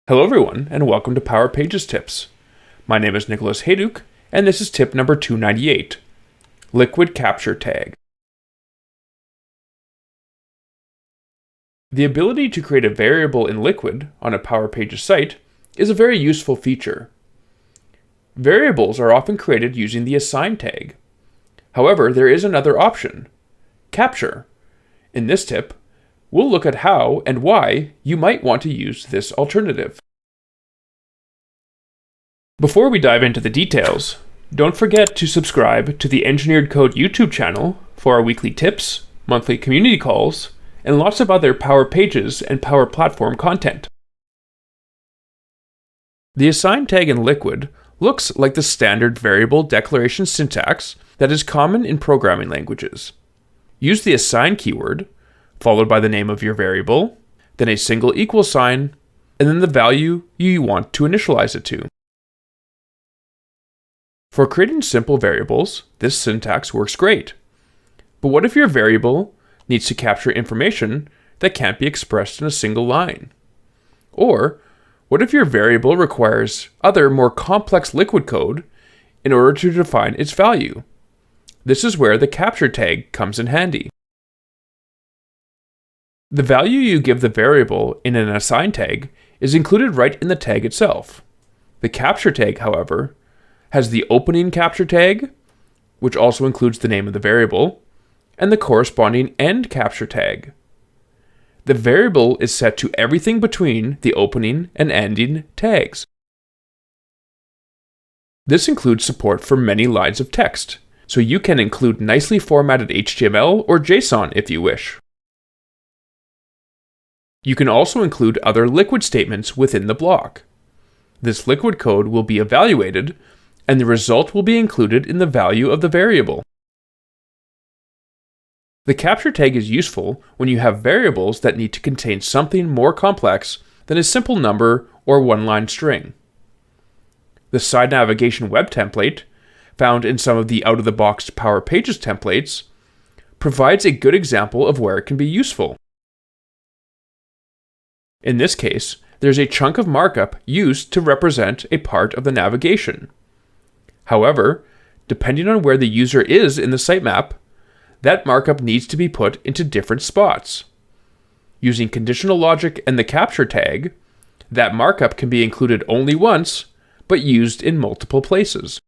Hello everyone, and welcome to Power Pages Tips. My name is Nicholas Hayduk, and this is tip number 298, Liquid Capture Tag. The ability to create a variable in Liquid on a Power Pages site is a very useful feature. Variables are often created using the assign tag. However, there is another option, capture. In this tip, we'll look at how and why you might want to use this alternative. Before we dive into the details, don't forget to subscribe to the Engineered Code YouTube channel for our weekly tips, monthly community calls, and lots of other Power Pages and Power Platform content. The assign tag in Liquid looks like the standard variable declaration syntax that is common in programming languages. Use the assign keyword, followed by the name of your variable, then a single equal sign, and then the value you want to initialize it to. For creating simple variables, this syntax works great. But what if your variable needs to capture information that can't be expressed in a single line? Or what if your variable requires other, more complex Liquid code in order to define its value? This is where the capture tag comes in handy. The value you give the variable in an assign tag is included right in the tag itself. The capture tag, however, has the opening capture tag, which also includes the name of the variable, and the corresponding end capture tag. The variable is set to everything between the opening and ending tags. This includes support for many lines of text, so you can include nicely formatted HTML or JSON if you wish. You can also include other Liquid statements within the block. This Liquid code will be evaluated, and the result will be included in the value of the variable. The capture tag is useful when you have variables that need to contain something more complex than a simple number or one-line string. The side navigation web template, found in some of the out-of-the-box Power Pages templates, provides a good example of where it can be useful. In this case, there's a chunk of markup used to represent a part of the navigation. However, depending on where the user is in the sitemap, that markup needs to be put into different spots. Using conditional logic and the capture tag, that markup can be included only once, but used in multiple places.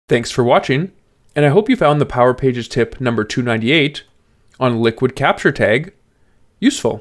Thanks for watching, and I hope you found the Power Pages tip number 298 on Liquid Capture Tag useful.